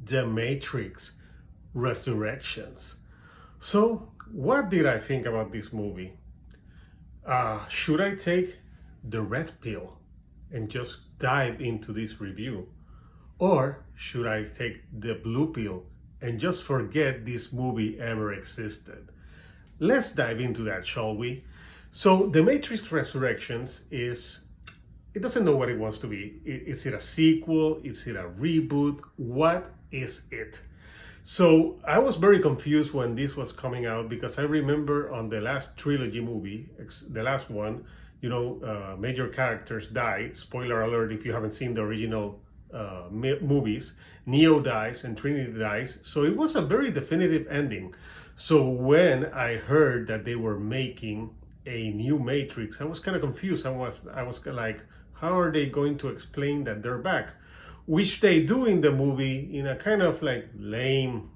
The Matrix Resurrections. So, what did I think about this movie? Should I take the red pill and just dive into this review? Or should I take the blue pill and just forget this movie ever existed? Let's dive into that, shall we? So, The Matrix Resurrections it doesn't know what it wants to be. Is it a sequel? Is it a reboot? What is it? So I was very confused when this was coming out because I remember on the last trilogy movie, the last one, major characters died. Spoiler alert if you haven't seen the original movies. Neo dies and Trinity dies. So it was a very definitive ending. So when I heard that they were making a new Matrix, I was kind of confused. I was like, how are they going to explain that they're back? Which they do in the movie in a kind of like lame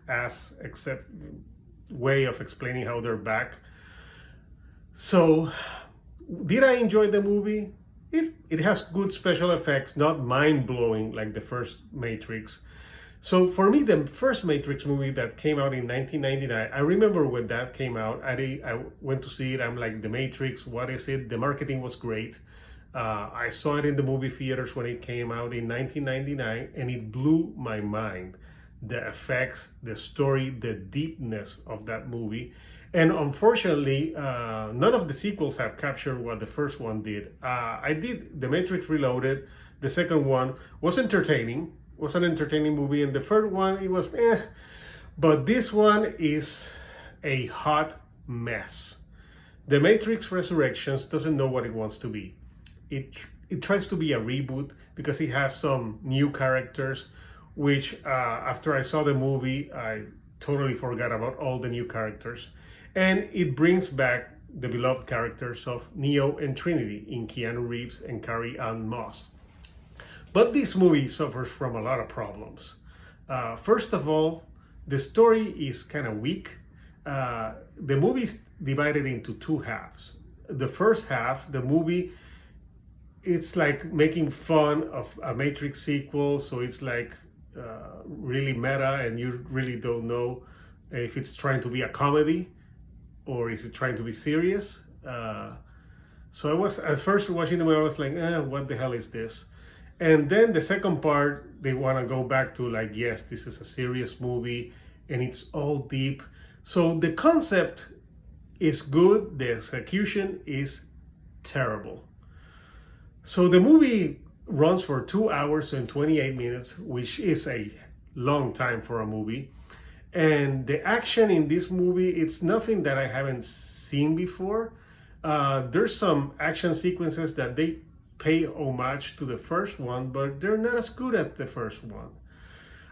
ass except way of explaining how they're back. So did I enjoy the movie? It has good special effects, not mind-blowing like the first Matrix. So for me, the first Matrix movie that came out in 1999, I remember when that came out, I went to see it. I'm like, The Matrix, what is it? The marketing was great. I saw it in the movie theaters when it came out in 1999, and it blew my mind. The effects, the story, the deepness of that movie. And unfortunately, none of the sequels have captured what the first one did. I did The Matrix Reloaded. The second one was entertaining, was an entertaining movie, and the third one, it was But this one is a hot mess. The Matrix Resurrections doesn't know what it wants to be. It tries to be a reboot because it has some new characters, which after I saw the movie, I totally forgot about all the new characters. And it brings back the beloved characters of Neo and Trinity in Keanu Reeves and Carrie-Anne Moss. But this movie suffers from a lot of problems. First of all, the story is kind of weak. The movie is divided into two halves. The first half, the movie, it's like making fun of a Matrix sequel, so it's like really meta, and you really don't know if it's trying to be a comedy or is it trying to be serious. So I was at first watching the movie, I was like, what the hell is this? And then the second part, they want to go back to like, yes, this is a serious movie and it's all deep. So the concept is good, the execution is terrible. So the movie runs for 2 hours and 28 minutes, which is a long time for a movie. And the action in this movie, it's nothing that I haven't seen before. There's some action sequences that they pay homage to the first one, but they're not as good as the first one.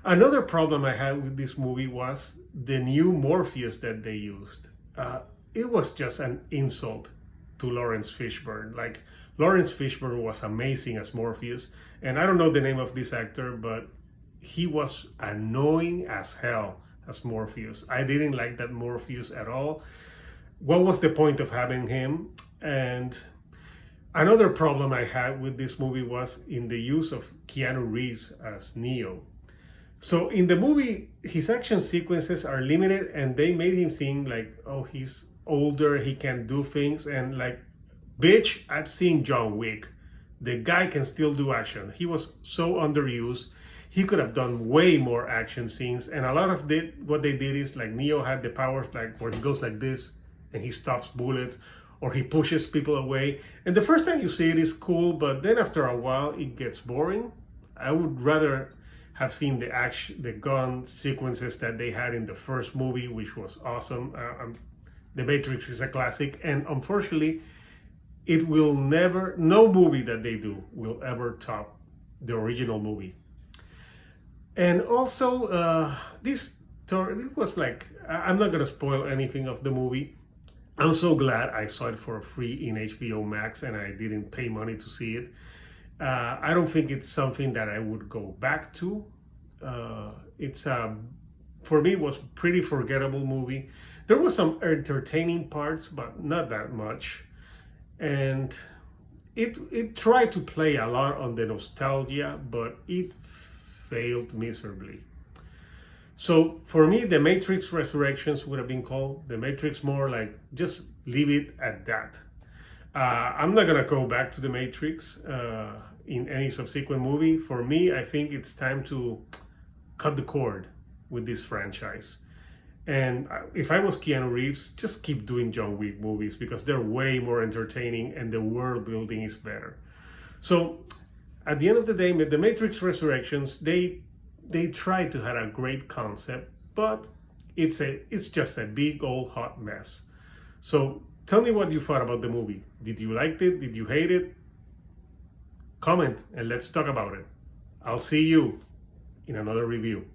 Another problem I had with this movie was the new Morpheus that they used. It was just an insult to Lawrence Fishburne. Like, Lawrence Fishburne was amazing as Morpheus, and I don't know the name of this actor, but he was annoying as hell as Morpheus. I didn't like that Morpheus at all. What was the point of having him? And another problem I had with this movie was in the use of Keanu Reeves as Neo. So in the movie, his action sequences are limited, and they made him seem like, oh, he's older, he can do things, and like, bitch, I've seen John Wick. The guy can still do action. He was so underused. He could have done way more action scenes. And a lot of what they did is like Neo had the powers like where he goes like this and he stops bullets or he pushes people away. And the first time you see it is cool, but then after a while it gets boring. I would rather have seen the gun sequences that they had in the first movie, which was awesome. The Matrix is a classic, and unfortunately, no movie that they do will ever top the original movie. And also, it was like, I'm not gonna spoil anything of the movie. I'm so glad I saw it for free in HBO Max and I didn't pay money to see it. I don't think it's something that I would go back to. For me, it was a pretty forgettable movie. There was some entertaining parts, but not that much. And it tried to play a lot on the nostalgia, but it failed miserably. So for me, The Matrix Resurrections would have been called The Matrix more like just leave it at that. I'm not gonna go back to The Matrix in any subsequent movie. For me, I think it's time to cut the cord with this franchise. And if I was Keanu Reeves, just keep doing John Wick movies because they're way more entertaining and the world building is better. So at the end of the day, The Matrix Resurrections, they try to have a great concept, but it's just a big old hot mess. So tell me what you thought about the movie. Did you like it? Did you hate it? Comment and let's talk about it. I'll see you in another review.